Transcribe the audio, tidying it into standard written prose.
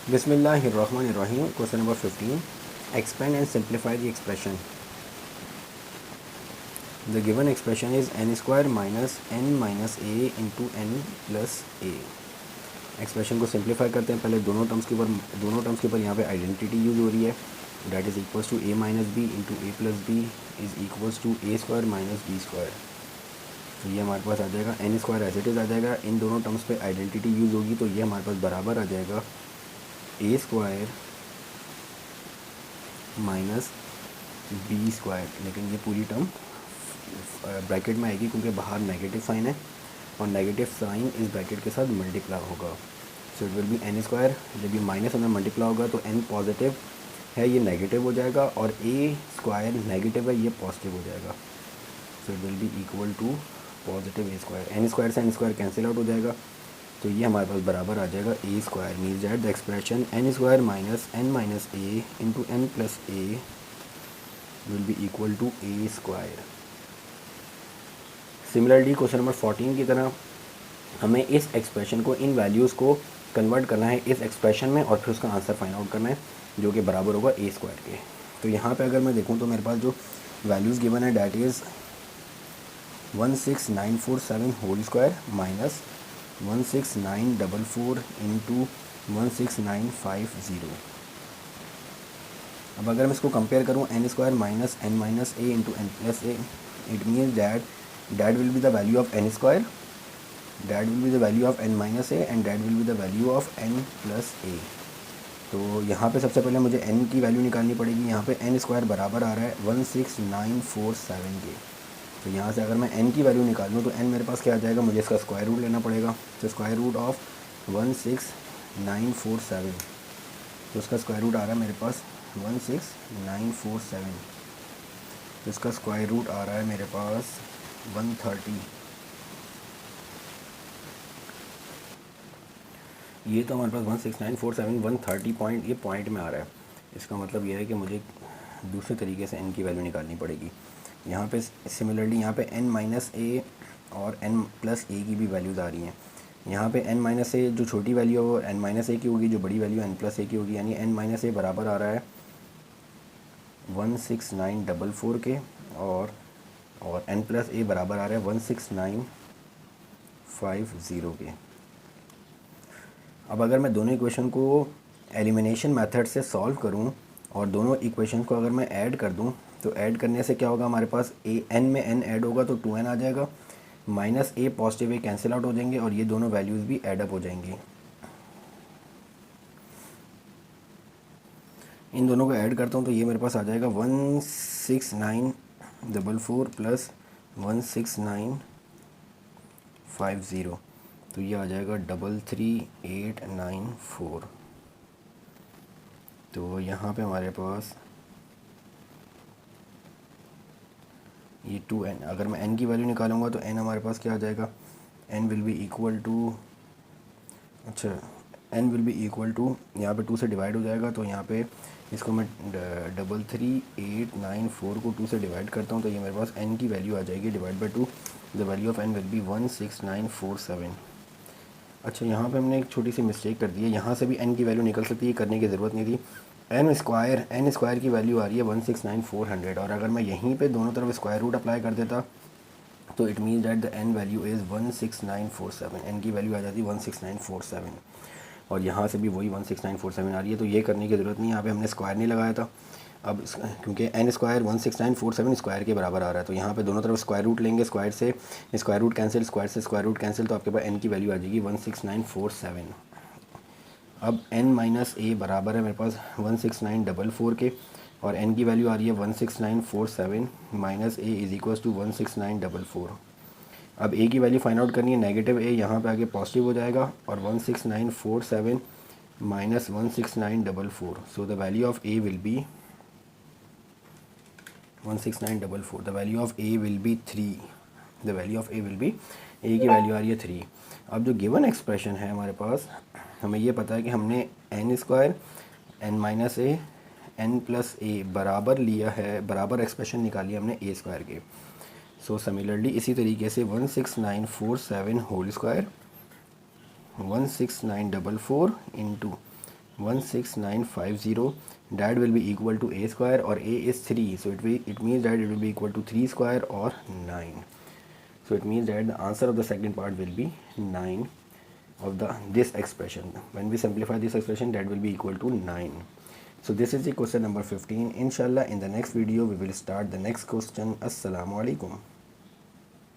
Bismillahirrahmanirrahim. Question number 15. Expand and simplify the expression. The given expression is n square minus n minus a into n plus a. Expression को simplify करते हैं. पहले दोनों terms के ऊपर यहाँ पे आइडेंटिटी यूज हो रही है. That is equals to a minus B into A plus B is equals to A square minus B square. तो ये हमारे पास आ जाएगा n square as it is आ जाएगा. इन दोनों टर्म्स पे आइडेंटिटी यूज होगी तो ये हमारे पास बराबर आ जाएगा A square minus B square. लेकिन ये पूरी टर्म ब्रैकेट में आएगी क्योंकि बाहर नेगेटिव साइन है और नेगेटिव साइन इस ब्रैकेट के साथ मल्टीप्लाई होगा. So it will be n square. जब ये माइनस में मल्टीप्लाई होगा तो एन पॉजिटिव है, ये नेगेटिव हो जाएगा, और ए स्क्वायर नेगेटिव है, ये पॉजिटिव हो जाएगा. So it will be equal to positive A square. N square से एन स्क्वायर कैंसिल आउट हो जाएगा तो ये हमारे पास बराबर आ जाएगा A square. Means that the expression N square minus N minus A into N plus A will be equal to A square. Similarly question number 14 की तरह हमें इस एक्सप्रेशन को, इन वैल्यूज़ को कन्वर्ट करना है इस एक्सप्रेशन में और फिर उसका आंसर फाइंड आउट करना है जो कि बराबर होगा ए स्क्वायर के. तो यहाँ पे अगर मैं देखूँ तो मेरे पास जो वैल्यूज़ गिवन है that is 16947 whole square minus 16944 into 16950. अब अगर मैं इसको कंपेयर करूँ n square minus A into N plus a, it means that will be the value of n square, that will be the value of n minus a and that will be the value of n plus a. तो यहाँ पे सबसे पहले मुझे n की value निकालनी पड़ेगी. यहाँ पे n स्क्वायर बराबर आ रहा है 16947 के. तो यहाँ से अगर मैं n की वैल्यू निकालूँ तो n मेरे पास क्या आ जाएगा, मुझे इसका स्क्वायर रूट लेना पड़ेगा. तो स्क्वायर रूट ऑफ 16947, तो उसका स्क्वायर रूट आ रहा है मेरे पास 16947. तो इसका स्क्वायर रूट आ रहा है मेरे पास 130. ये तो हमारे पास 16947 130 पॉइंट, ये पॉइंट में आ रहा है. इसका मतलब ये है कि मुझे दूसरे तरीके से n की वैल्यू निकालनी पड़ेगी. यहाँ पे सिमिलरली यहाँ पे n माइनस ए और n प्लस ए की भी वैल्यूज़ आ रही हैं. यहाँ पे n माइनस ए जो छोटी वैल्यू है वो n माइनस ए की होगी, जो बड़ी वैल्यू n प्लस ए की होगी. यानी n माइनस ए बराबर आ रहा है 16944 के और n प्लस ए बराबर आ रहा है 16950 के. अब अगर मैं दोनों इक्वेशन को एलिमिनेशन मेथड से सॉल्व करूं और दोनों इक्वेशन को अगर मैं ऐड कर दूं तो ऐड करने से क्या होगा, हमारे पास n में n ऐड होगा तो 2n आ जाएगा, माइनस ए पॉजिटिव ए कैंसिल आउट हो जाएंगे और ये दोनों वैल्यूज़ भी ऐड अप हो जाएंगी. इन दोनों को ऐड करता हूँ तो ये मेरे पास आ जाएगा 16944 प्लस 16950. तो ये आ जाएगा 33894. तो यहाँ पे हमारे पास ये 2n, अगर मैं n की वैल्यू निकालूंगा तो n हमारे पास क्या आ जाएगा, n will be equal to, अच्छा n will be equal to, यहाँ पे 2 से डिवाइड हो जाएगा तो यहाँ पे इसको मैं 33894 को 2 से डिवाइड करता हूँ तो ये मेरे पास n की वैल्यू आ जाएगी divide by 2. The value of n will B 16947. अच्छा यहाँ पे हमने एक छोटी सी मिस्टेक कर दी है. यहाँ से भी n की वैल्यू निकल सकती है, करने की ज़रूरत नहीं थी. n स्क्वायर की वैल्यू आ रही है 169,400 और अगर मैं यहीं पे दोनों तरफ स्क्वायर रूट अप्लाई कर देता तो it means that the n value is 16947. n की वैल्यू आ जाती है 16947 और यहाँ से भी वही 16947 आ रही है. तो ये करने की ज़रूरत नहीं है, यहाँ पे हमने स्क्वायर नहीं लगाया था. अब क्योंकि n स्क्वायर 16947 स्क्वायर के बराबर आ रहा है तो यहाँ पे दोनों तरफ स्क्वायर रूट लेंगे. स्क्वायर से स्क्वायर रूट कैंसिल, स्क्वायर से स्क्वायर रूट कैंसिल, तो आपके पास n की वैल्यू आ जाएगी 16947. अब n माइनस ए बराबर है मेरे पास 16944 के और n की वैल्यू आ रही है 16947 minus a is equals to 16944. अब a की वैल्यू फाइंड आउट करनी है. नेगेटिव a यहाँ पे आगे पॉजिटिव हो जाएगा और 16947 minus 16944. So the value of a will be 16944. The value of a will be 3. The value of a will be, a की वैल्यू आ रही है 3. अब जो गिवन एक्सप्रेशन है हमारे पास, हमें ये पता है कि हमने n स्क्वायर n माइनस ए n प्लस ए बराबर लिया है, बराबर एक्सप्रेशन निकाली है हमने a स्क्वायर के. सो सिमिलरली इसी तरीके से 16947 whole square 16944 into 16950, that will be equal to a square, or a is 3, so it means that it will be equal to 3 square or 9. So it means that the answer of the second part will be 9 of this expression. When we simplify this expression, that will be equal to 9. So this is the question number 15. Inshallah, in the next video we will start the next question. Assalamu alaikum.